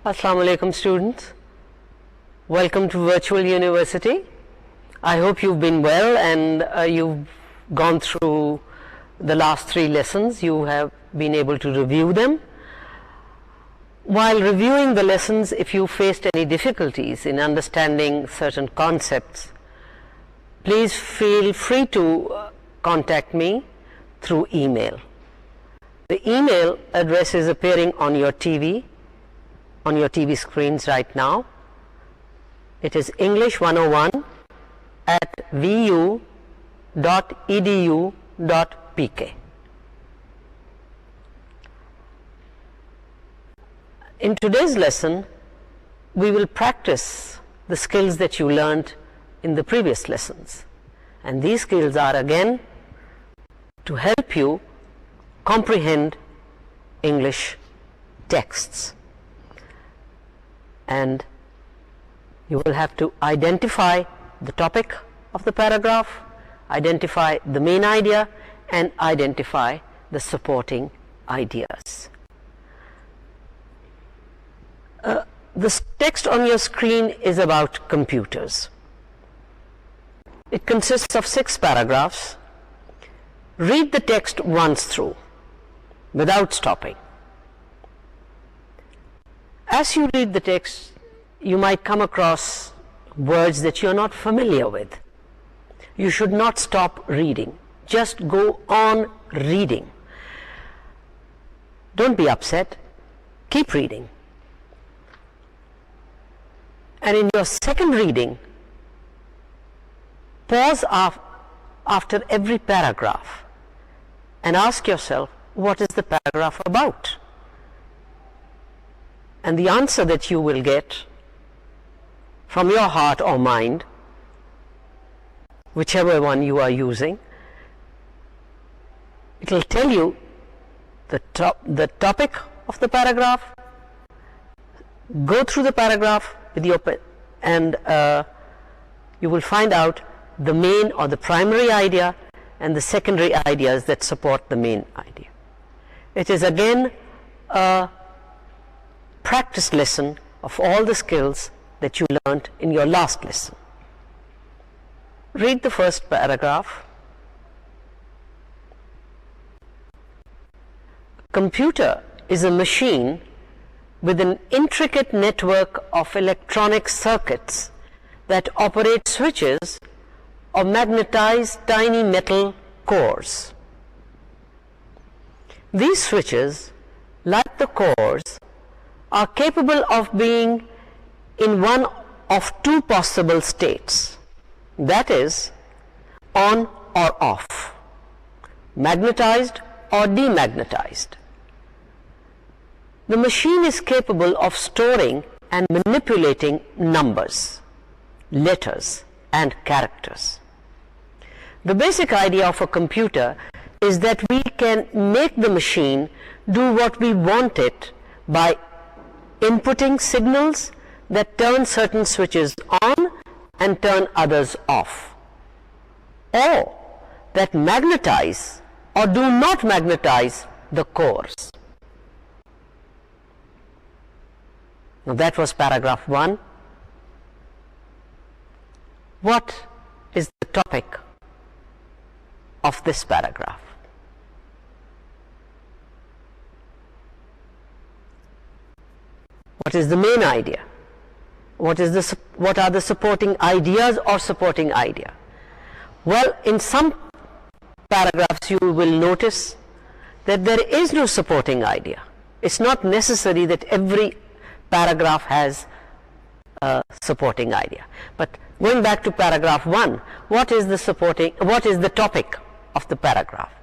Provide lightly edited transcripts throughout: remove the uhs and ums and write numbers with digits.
Assalamu alaikum students. Welcome to Virtual University. I hope you've been well and you've gone through the last 3 lessons. You have been able to review them. While reviewing the lessons, if you faced any difficulties in understanding certain concepts, please feel free to contact me through email. The email address is appearing on your TV screens right now. It is ENG101@VUb.ed.pk. In today's lesson, we will practice the skills that you learned in the previous lessons. And these skills are again to help you comprehend English texts. And you will have to identify the topic of the paragraph, identify the main idea, and identify the supporting ideas. The text on your screen is about computers. It consists of 6 paragraphs. Read the text once through without stopping. As you read the text, you might come across words that you're not familiar with. You should not stop reading. Just go on reading. Don't be upset. Keep reading. And in your second reading, pause after every paragraph and ask yourself, what is the paragraph about? And the answer that you will get from your heart or mind, whichever one you are using, it will tell you the topic of the paragraph. Go through the paragraph with your pen and you will find out the main or the primary idea and the secondary ideas that support the main idea. It is again a practice lesson of all the skills that you learned in your last lesson. Read the first paragraph. A computer is a machine with an intricate network of electronic circuits that operate switches or magnetize tiny metal cores. These switches, like the cores, are capable of being in one of 2 possible states, that is, on or off, magnetized or demagnetized. The machine is capable of storing and manipulating numbers, letters, and characters. The basic idea of a computer is that we can make the machine do what we want it by inputting signals that turn certain switches on and turn others off, or that magnetize or do not magnetize the cores. Now that was paragraph 1. What is the topic of this paragraph? What is the main idea? What are the supporting ideas or supporting idea? Well, in some paragraphs you will notice that there is no supporting idea. It's not necessary that every paragraph has a supporting idea. But going back to paragraph 1, what is the topic of the paragraph?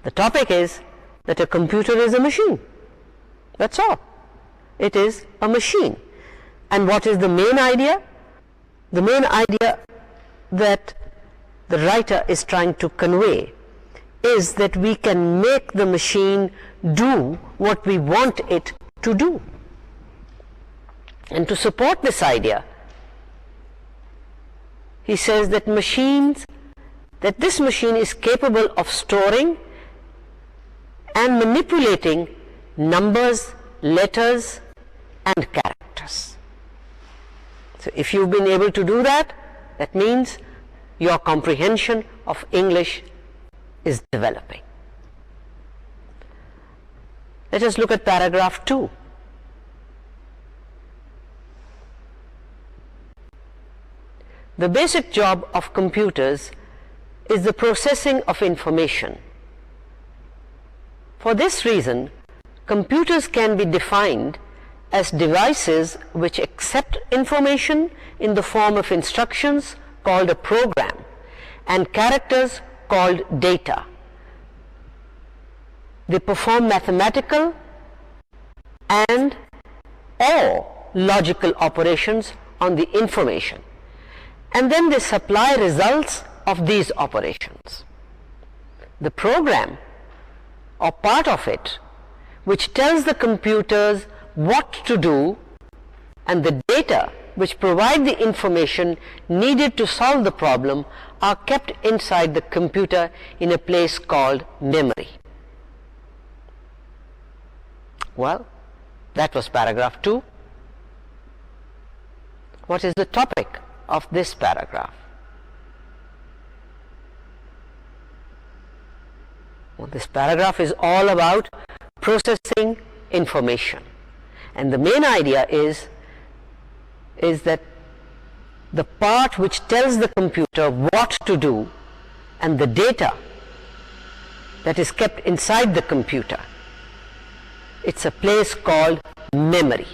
The topic is that a computer is a machine. That's all. It is a machine. And what is the main idea? The main idea that the writer is trying to convey is that we can make the machine do what we want it to do. And to support this idea, he says that this machine is capable of storing and manipulating numbers, letters, and characters. So if you've been able to do that, that means your comprehension of English is developing. Let us look at paragraph 2. The basic job of computers is the processing of information. For this reason, computers can be defined as devices which accept information in the form of instructions called a program and characters called data. They perform mathematical and or logical operations on the information, and then they supply results of these operations. The program or part of it which tells the computers what to do, and the data which provide the information needed to solve the problem are kept inside the computer in a place called memory. Well, that was paragraph 2. What is the topic of this paragraph? Well, this paragraph is all about processing information, and the main idea is that the part which tells the computer what to do and the data that is kept inside the computer, it's a place called memory.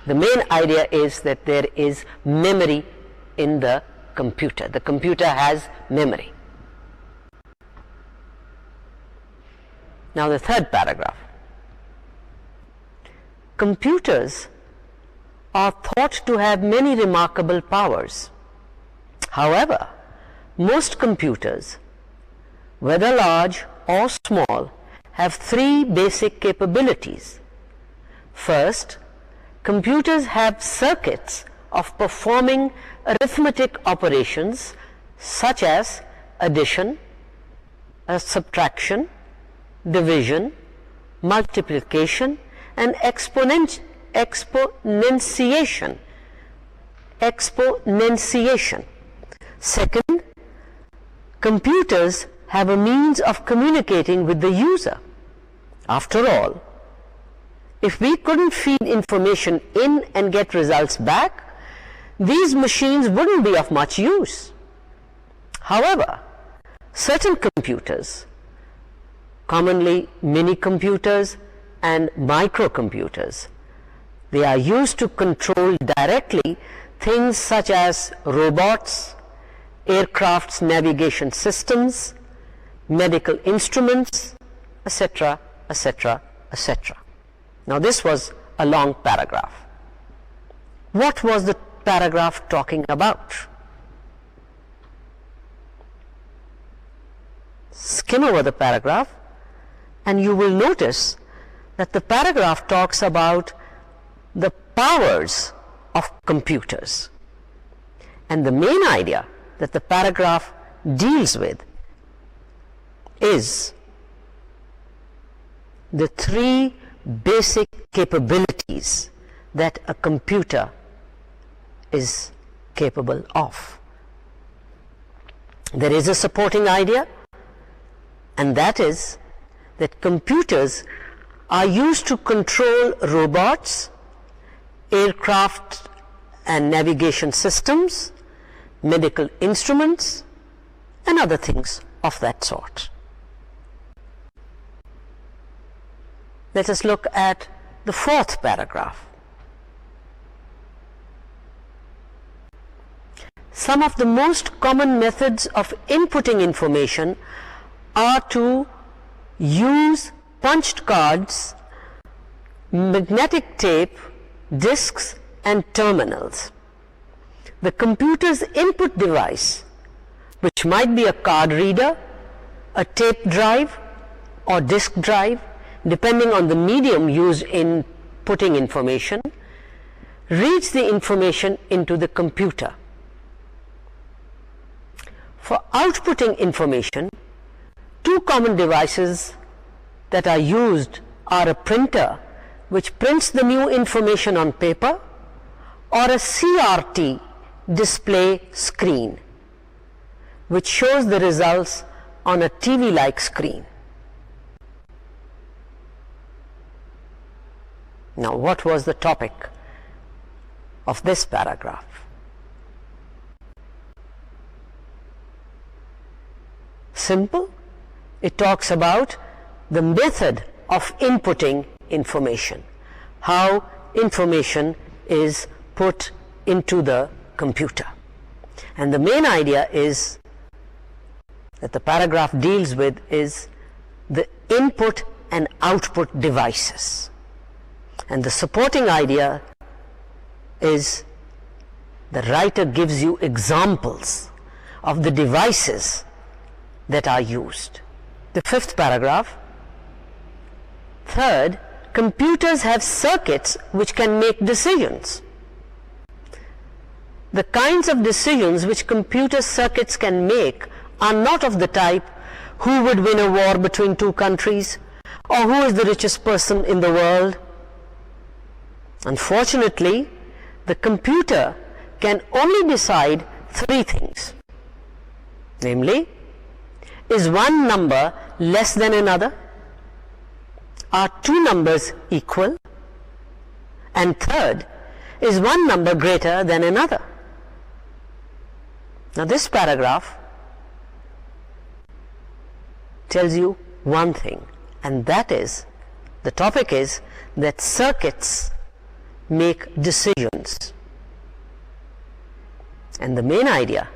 The main idea is that there is memory in the computer. The computer has memory. Now the third paragraph. Computers are thought to have many remarkable powers. However, most computers, whether large or small, have three basic capabilities. First, computers have circuits of performing arithmetic operations such as addition, subtraction, division, multiplication, and exponentiation. Second, computers have a means of communicating with the user. After all, if we couldn't feed information in and get results back, these machines wouldn't be of much use. However, certain computers, commonly mini computers and microcomputers, they are used to control directly things such as robots, aircraft's navigation systems, medical instruments, etc., etc., etc. Now this was a long paragraph. What was the paragraph talking about? Skim over the paragraph and you will notice that the paragraph talks about the powers of computers. And the main idea that the paragraph deals with is the three basic capabilities that a computer is capable of. There is a supporting idea, and that is that computers are used to control robots, aircraft and navigation systems, medical instruments, and other things of that sort. Let us look at the fourth paragraph. Some of the most common methods of inputting information are to use punched cards, magnetic tape, disks, and terminals. The computer's input device, which might be a card reader, a tape drive, or disk drive, depending on the medium used in putting information, reads the information into the computer. For outputting information, two common devices that are used are a printer which prints the new information on paper, or a CRT display screen which shows the results on a TV-like screen. Now, what was the topic of this paragraph? Simple. It talks about the method of inputting information, how information is put into the computer. And the main idea is that the paragraph deals with is the input and output devices. And the supporting idea is the writer gives you examples of the devices that are used. The fifth paragraph. Third, computers have circuits which can make decisions. The kinds of decisions which computer circuits can make are not of the type who would win a war between two countries or who is the richest person in the world. Unfortunately, the computer can only decide three things, namely, is one number less than another? Are two numbers equal? And third, is one number greater than another? Now this paragraph tells you one thing, and that is, the topic is that circuits make decisions. And the main idea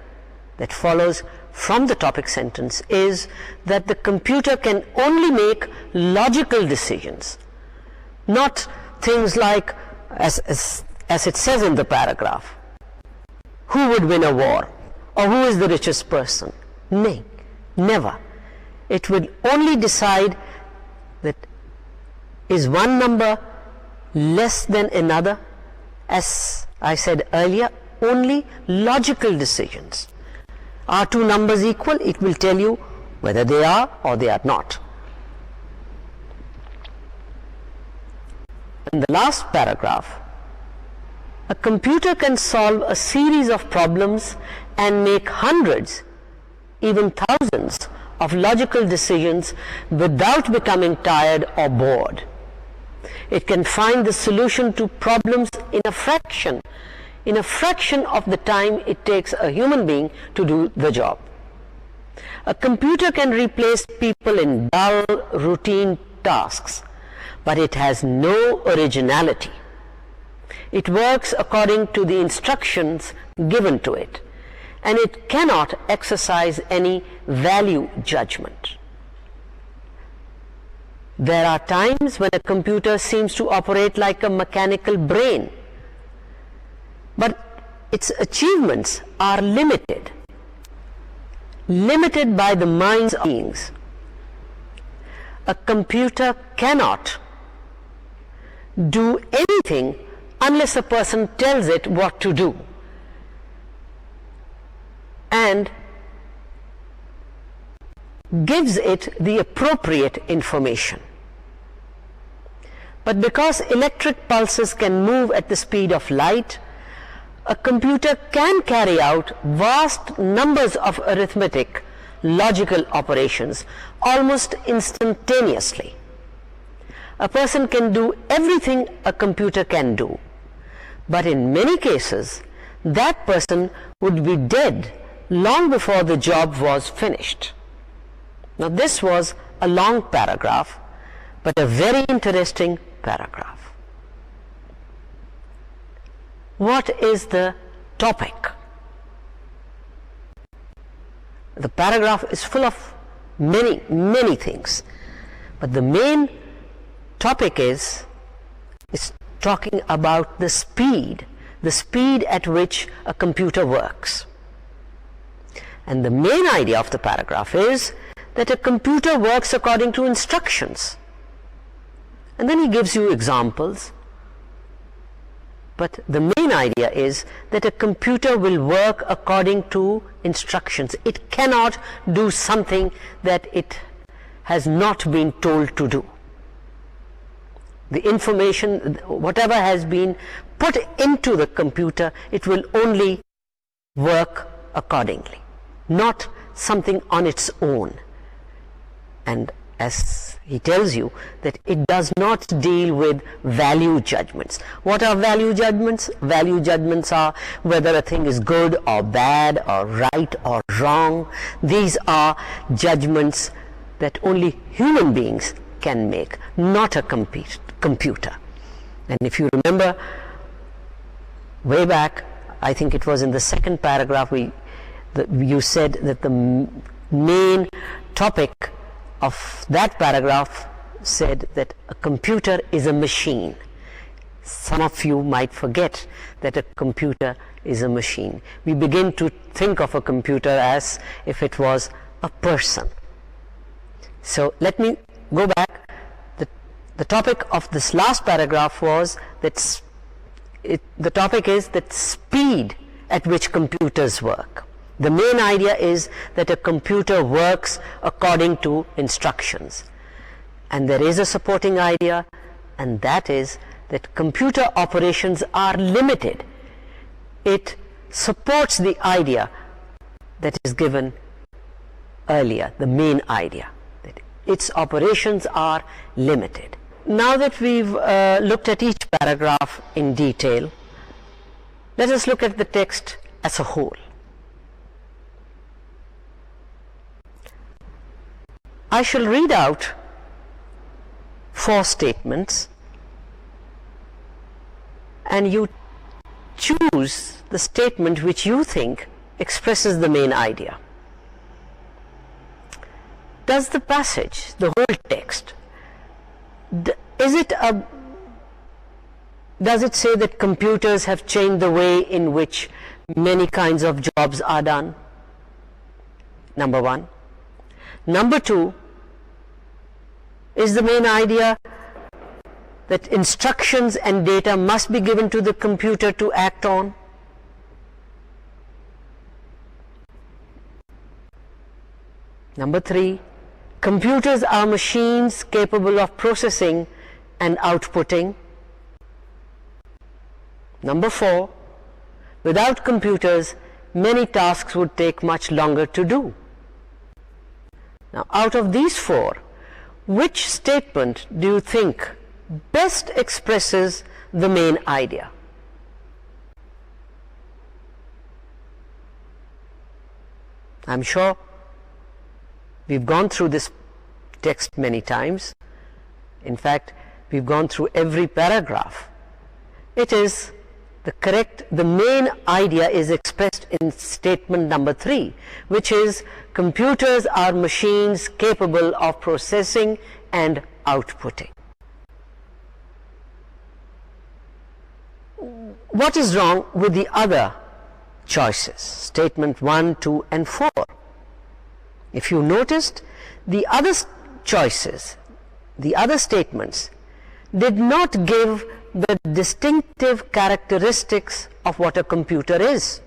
that follows from the topic sentence is that the computer can only make logical decisions, not things like, as it says in the paragraph, who would win a war or who is the richest person. Nay, never. It will only decide that is one number less than another. As I said earlier, only logical decisions. Are two numbers equal? It will tell you whether they are or they are not. In the last paragraph, a computer can solve a series of problems and make hundreds, even thousands of logical decisions without becoming tired or bored. It can find the solution to problems in a fraction of the time it takes a human being to do the job. A computer can replace people in dull, routine tasks, but it has no originality. It works according to the instructions given to it, and it cannot exercise any value judgment. There are times when a computer seems to operate like a mechanical brain, but its achievements are limited by the minds of beings. A computer cannot do anything unless a person tells it what to do and gives it the appropriate information. But because electric pulses can move at the speed of light, a computer can carry out vast numbers of arithmetic, logical operations almost instantaneously. A person can do everything a computer can do, but in many cases, that person would be dead long before the job was finished. Now, this was a long paragraph, but a very interesting paragraph. What is the topic? The paragraph is full of many things, but the main topic is talking about the speed at which a computer works. And the main idea of the paragraph is that a computer works according to instructions. And then he gives you examples. But the main idea is that a computer will work according to instructions. It cannot do something that it has not been told to do. The information, whatever has been put into the computer, it will only work accordingly, not something on its own. And as he tells you, that it does not deal with value judgments. What are value judgments? Value judgments are whether a thing is good or bad or right or wrong. These are judgments that only human beings can make, not a computer. And if you remember way back, I think it was in the second paragraph, you said that the main topic of that paragraph said that a computer is a machine. Some of you might forget that a computer is a machine. We begin to think of a computer as if it was a person. So let me go back. The topic of this last paragraph was that the topic is that speed at which computers work. The main idea is that a computer works according to instructions. And there is a supporting idea, and that is that computer operations are limited. It supports the idea that is given earlier, the main idea, that its operations are limited. Now that we've looked at each paragraph in detail, let us look at the text as a whole. I shall read out 4 statements, and you choose the statement which you think expresses the main idea. Does the passage, the whole text, does it say that computers have changed the way in which many kinds of jobs are done? Number 1. Number 2, is the main idea that instructions and data must be given to the computer to act on? Number 3, computers are machines capable of processing and outputting. Number 4, without computers, many tasks would take much longer to do. Now, out of these 4, which statement do you think best expresses the main idea? I'm sure we've gone through this text many times. In fact, we've gone through every paragraph. It is the main idea is expressed in statement number 3, which is computers are machines capable of processing and outputting. What is wrong with the other choices, statement 1, 2, and 4? If you noticed, the other choices, the other statements, did not give the distinctive characteristics of what a computer is.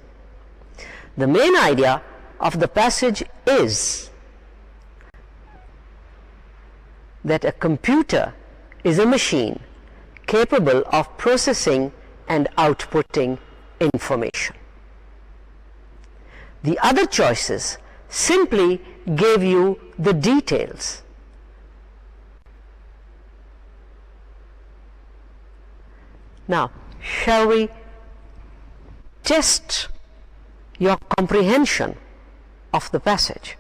The main idea of the passage is that a computer is a machine capable of processing and outputting information. The other choices simply gave you the details. Now, shall we test your comprehension of the passage?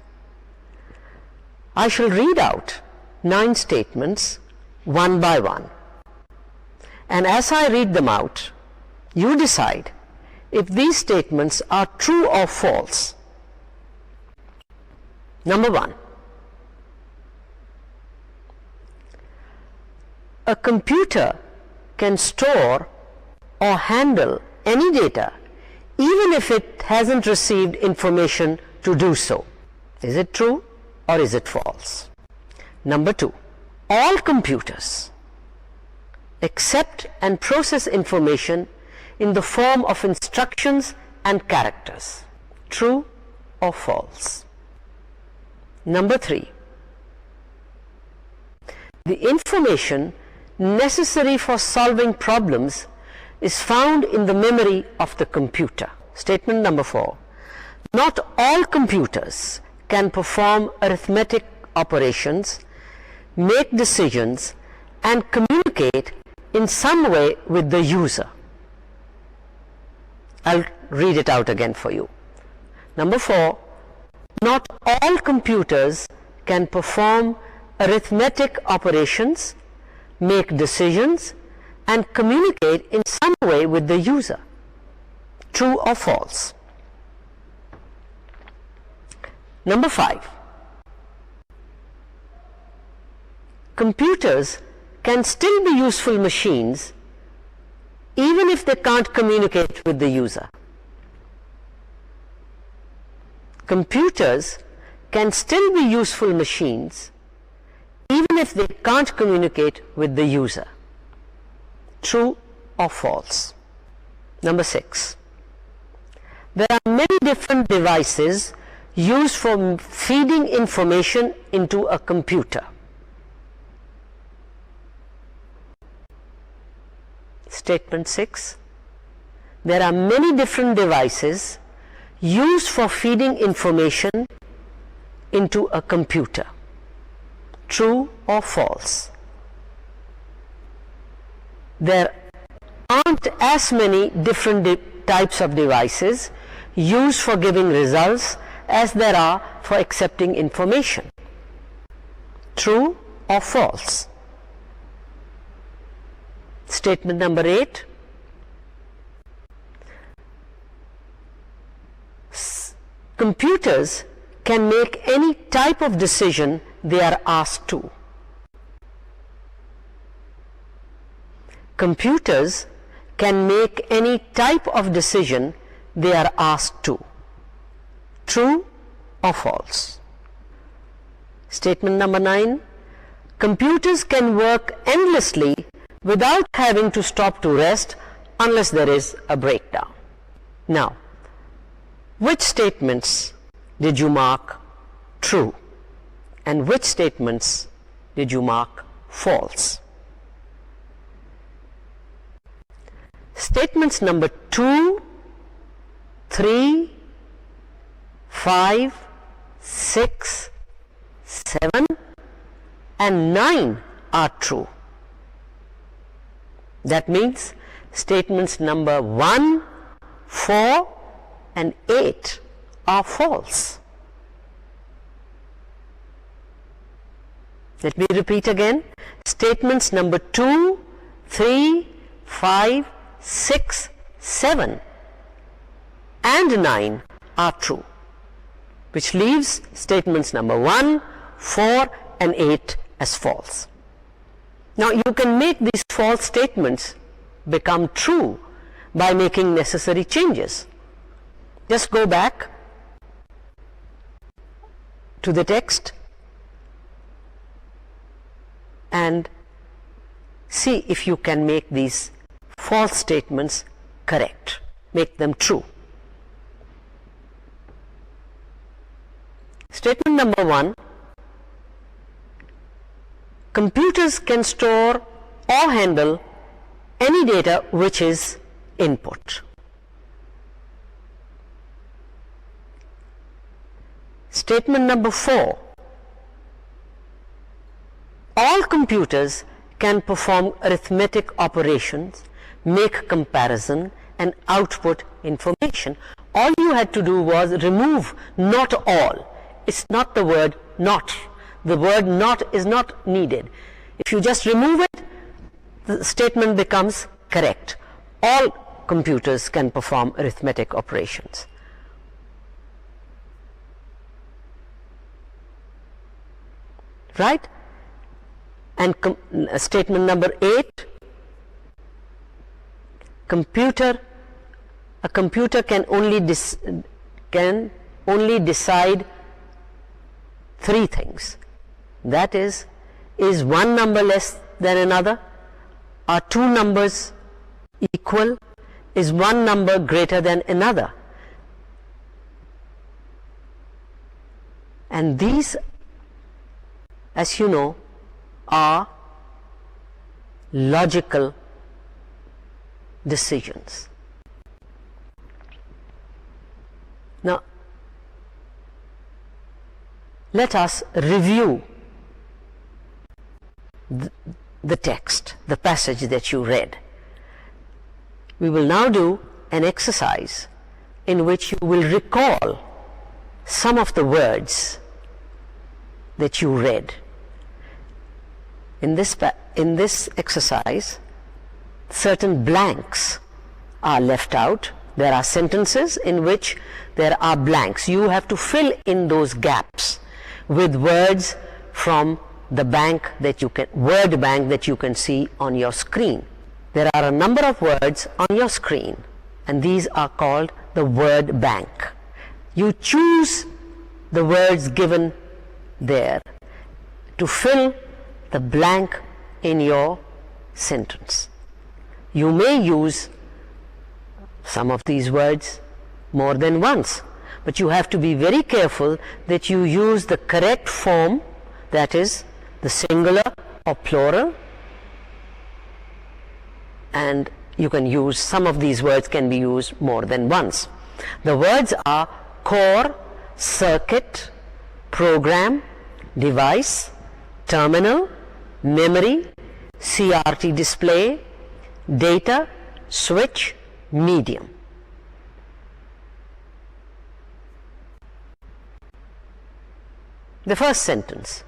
I shall read out 9 statements one by one, and as I read them out, you decide if these statements are true or false. Number 1, a computer can store or handle any data even if it hasn't received information to do so. Is it true or is it false? Number 2, all computers accept and process information in the form of instructions and characters. True or false? Number 3, the information necessary for solving problems is found in the memory of the computer. Statement number 4. Not all computers can perform arithmetic operations, make decisions, and communicate in some way with the user. I'll read it out again for you. Number 4. Not all computers can perform arithmetic operations, make decisions, and communicate in some way with the user. True or false? Number 5. Computers can still be useful machines even if they can't communicate with the user. Computers can still be useful machines even if they can't communicate with the user. True or false? Number 6. There are many different devices used for feeding information into a computer. Statement 6. There are many different devices used for feeding information into a computer. True or false? There aren't as many different types of devices used for giving results as there are for accepting information. True or false? Statement number 8. Computers can make any type of decision they are asked to. Computers can make any type of decision they are asked to. True or false? Statement number 9. Computers can work endlessly without having to stop to rest unless there is a breakdown. Now, which statements did you mark true and which statements did you mark false? Statements number 2, 3, 5, 6, 7 and 9 are true. That means statements number 1, 4 and 8 are false. Let me repeat again. Statements number 2, 3, 5, 6, 7 and 9 are true, which leaves statements number 1, 4 and 8 as false. Now you can make these false statements become true by making necessary changes. Just go back to the text and see if you can make these false statements correct, make them true. Statement number 1. Computers can store or handle any data which is input. Statement number 4. All computers can perform arithmetic operations, make comparison and output information. All you had to do was remove not all. It's not the word not. The word not is not needed. If you just remove it, the statement becomes correct. All computers can perform arithmetic operations. Right? And statement number 8, a computer can only decide 3 things. That is one number less than another? Are 2 numbers equal? Is one number greater than another? And these, as you know, are logical decisions. Now, let us review the text, the passage that you read. We will now do an exercise in which you will recall some of the words that you read. In this exercise, certain blanks are left out. There are sentences in which there are blanks. You have to fill in those gaps with words from the bank that you can, word bank that you can see on your screen. There are a number of words on your screen, and these are called the word bank. You choose the words given there to fill the blank in your sentence. You may use some of these words more than once, but you have to be very careful that you use the correct form, that is the singular or plural, and you can use some of these words can be used more than once. The words are core, circuit, program, device, terminal, memory, CRT display, data, switch, medium. The first sentence.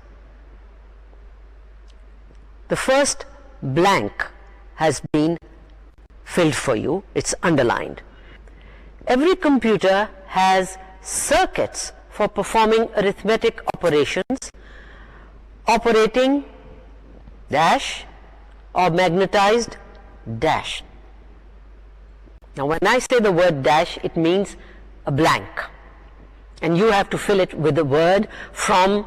The first blank has been filled for you. It's underlined. Every computer has circuits for performing arithmetic operations, operating dash or magnetized dash. Now when I say the word dash, it means a blank, and you have to fill it with a word from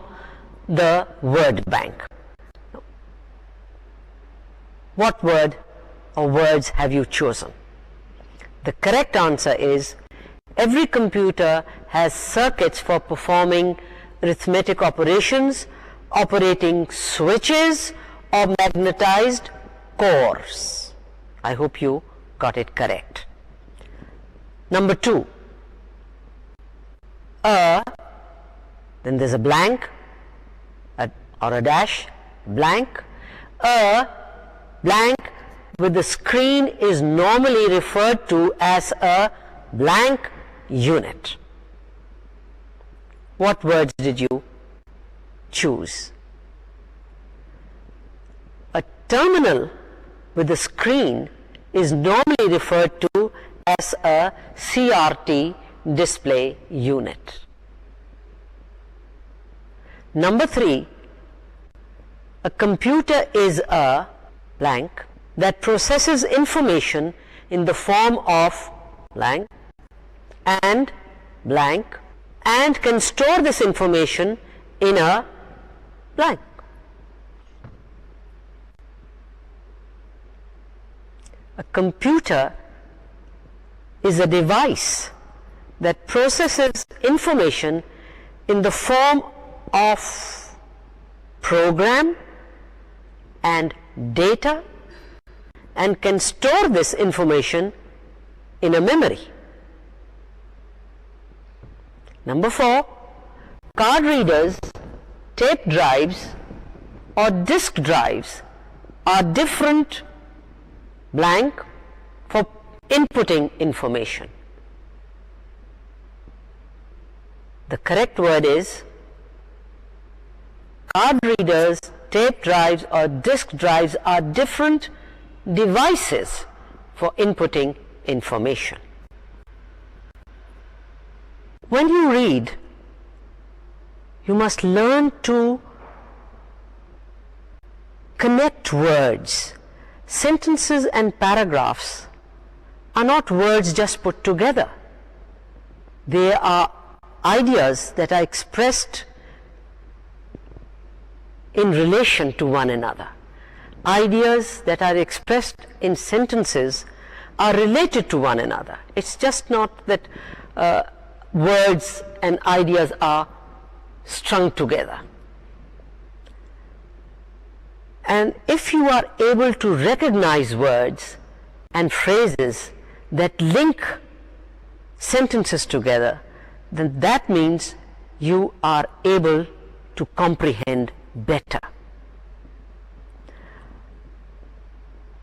the word bank. What word or words have you chosen? The correct answer is every computer has circuits for performing arithmetic operations, operating switches or magnetized cores. I hope you got it correct. Number 2, then there's a blank or a dash, blank. A blank with the screen is normally referred to as a blank unit. What words did you choose? A terminal with the screen is normally referred to as a CRT display unit. Number 3, a computer is a blank that processes information in the form of blank and can store this information in a blank. A computer is a device that processes information in the form of program and data and can store this information in a memory. Number 4, card readers, tape drives or disk drives are different blank for inputting information. The correct word is card readers, tape drives or disk drives are different devices for inputting information. When you read, you must learn to connect words. Sentences and paragraphs are not words just put together. They are ideas that are expressed in relation to one another. Ideas that are expressed in sentences are related to one another. It's just not that words and ideas are strung together. And if you are able to recognize words and phrases that link sentences together, then that means you are able to comprehend better.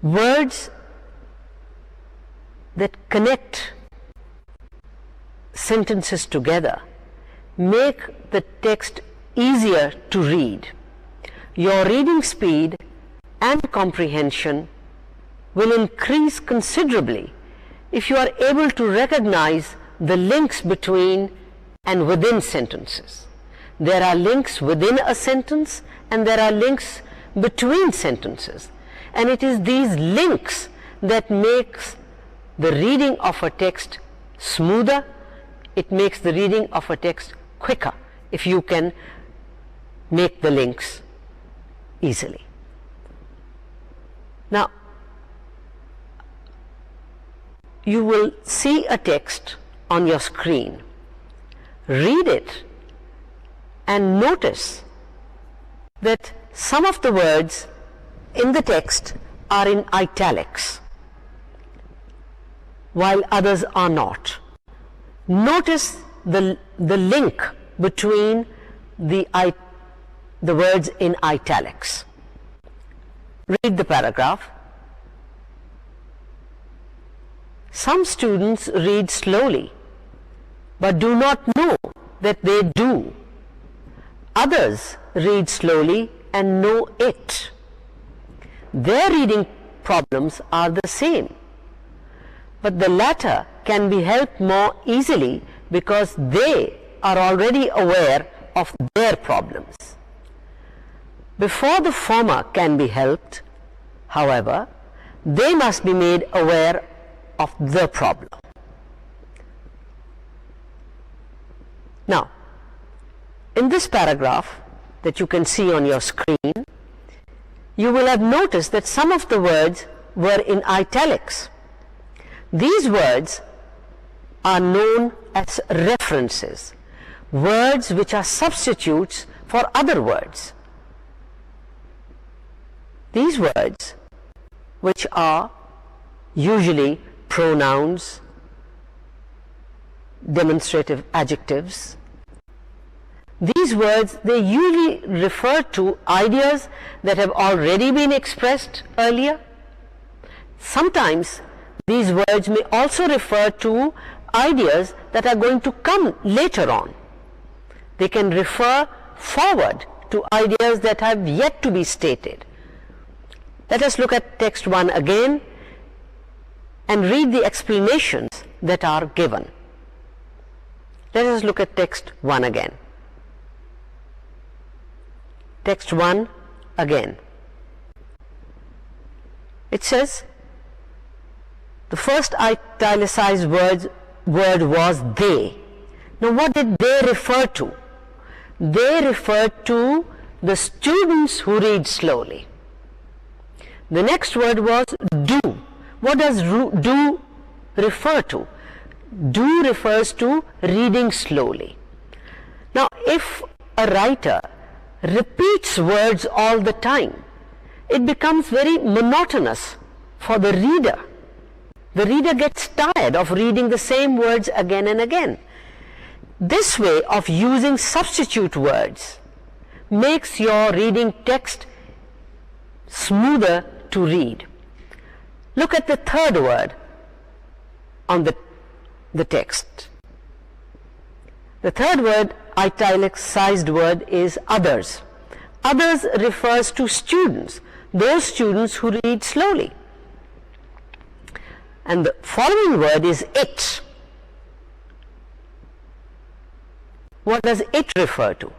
Words that connect sentences together make the text easier to read. Your reading speed and comprehension will increase considerably if you are able to recognize the links between and within sentences. There are links within a sentence and there are links between sentences, and it is these links that makes the reading of a text smoother. It makes the reading of a text quicker if you can make the links easily. Now, you will see a text on your screen. Read it and notice that some of the words in the text are in italics while others are not. Notice the link between the words in italics. Read the paragraph. Some students read slowly but do not know that they do. Others read slowly and know it. Their reading problems are the same, but the latter can be helped more easily because they are already aware of their problems. Before the former can be helped, however, they must be made aware of the problem. Now, in this paragraph that you can see on your screen, you will have noticed that some of the words were in italics. These words are known as references, words which are substitutes for other words. These words, which are usually pronouns, demonstrative adjectives, these words, they usually refer to ideas that have already been expressed earlier. Sometimes these words may also refer to ideas that are going to come later on. They can refer forward to ideas that have yet to be stated. Let us look at text 1 again and read the explanations that are given. Let us look at text 1 again. Text 1 again. It says, the first italicized word was they. Now what did they refer to? They referred to the students who read slowly. The next word was do. What does do refer to? Do refers to reading slowly. Now if a writer repeats words all the time, it becomes very monotonous for the reader. The reader gets tired of reading the same words again and again. This way of using substitute words makes your reading text smoother to read. Look at the third word on the text. The third word, italicized word, is others. Others refers to students, those students who read slowly. And the following word is it. What does it refer to?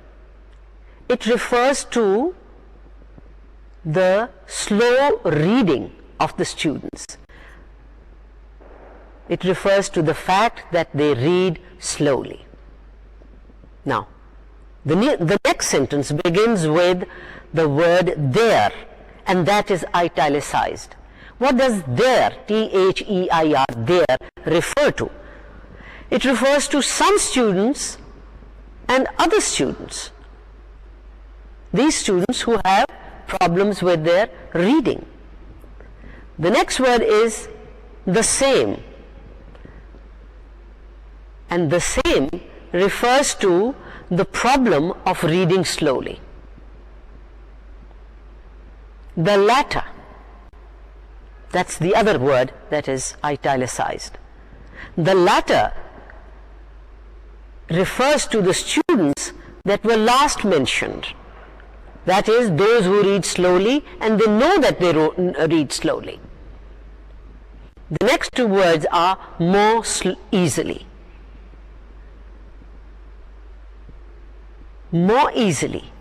It refers to the slow reading of the students. It refers to the fact that they read slowly. Now, the next sentence begins with the word there, and that is italicized. What does there, T-H-E-I-R, there, refer to? It refers to some students and other students. These students who have problems with their reading. The next word is the same, and the same refers to the problem of reading slowly. The latter, that's the other word that is italicized. The latter refers to the students that were last mentioned. That is, those who read slowly and they know that they read slowly. The next two words are more easily. More easily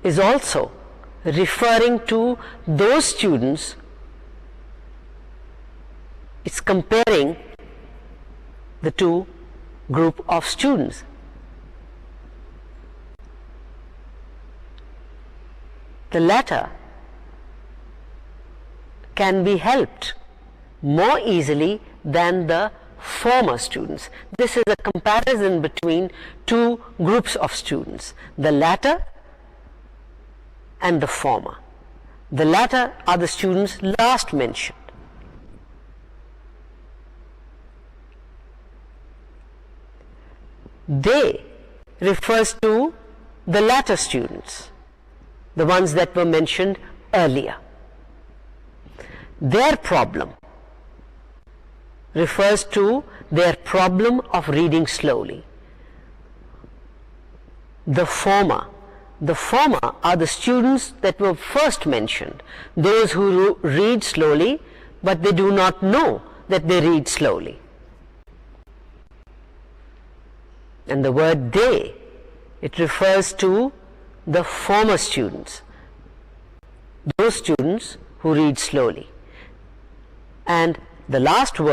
is also referring to those students. It's comparing the two group of students. The latter can be helped more easily than the former students. This is a comparison between two groups of students, the latter and the former. The latter are the students last mentioned. They refers to the latter students, the ones that were mentioned earlier. Their problem refers to their problem of reading slowly. The former are the students that were first mentioned, those who read slowly but they do not know that they read slowly. And the word they, it refers to the former students, those students who read slowly. And the last two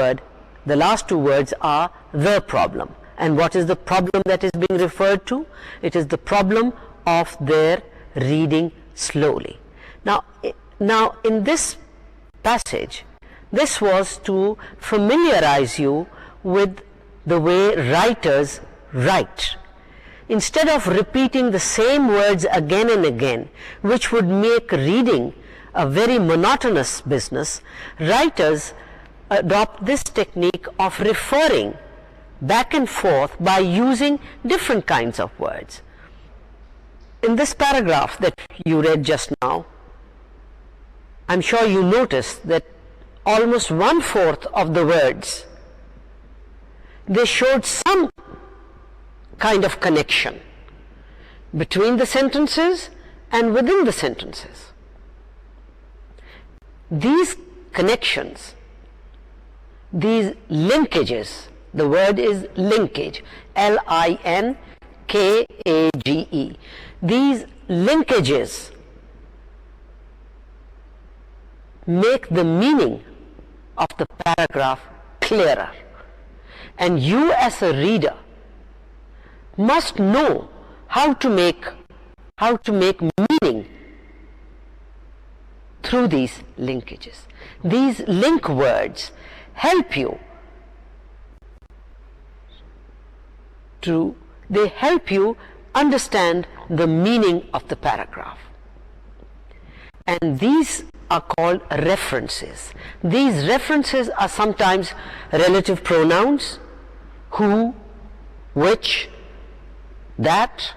words are the problem. And what is the problem that is being referred to? It is the problem of their reading slowly. Now in this passage, this was to familiarize you with the way writers write. Instead of repeating the same words again and again, which would make reading a very monotonous business, writers adopt this technique of referring back and forth by using different kinds of words. In this paragraph that you read just now, I'm sure you noticed that almost 1/4 of the words, they showed some kind of connection between the sentences and within the sentences. These connections, these linkages, the word is linkage, L-I-N-K-A-G-E. These linkages make the meaning of the paragraph clearer. And you as a reader must know how to make meaning through these linkages. These link words help you understand the meaning of the paragraph. And these are called references. These references are sometimes relative pronouns, who, which, that,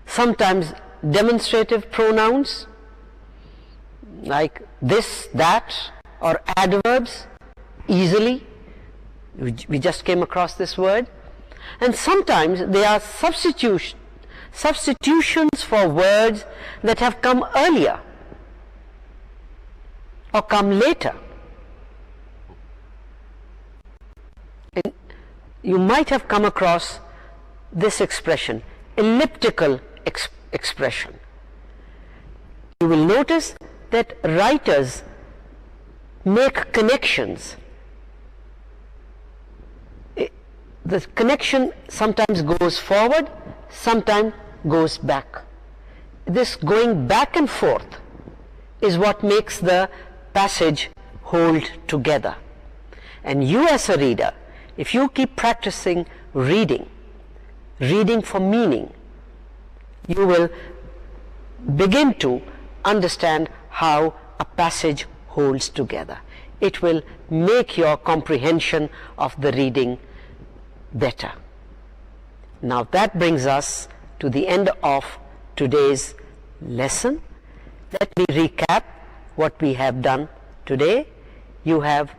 sometimes demonstrative pronouns like this, that, or adverbs, easily. We just came across this word. And sometimes they are substitutions for words that have come earlier or come later. And you might have come across this expression, elliptical expression. You will notice that writers make connections. The connection sometimes goes forward, sometimes goes back. This going back and forth is what makes the passage hold together. And you as a reader, if you keep practicing reading for meaning, you will begin to understand how a passage holds together. It will make your comprehension of the reading better. Now that brings us to the end of today's lesson. Let me recap what we have done today. You have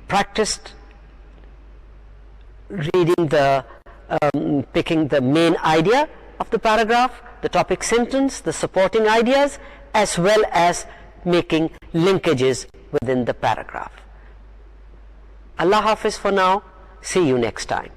practiced reading picking the main idea of the paragraph, the topic sentence, the supporting ideas, as well as making linkages within the paragraph. Allah Hafiz for now. See you next time.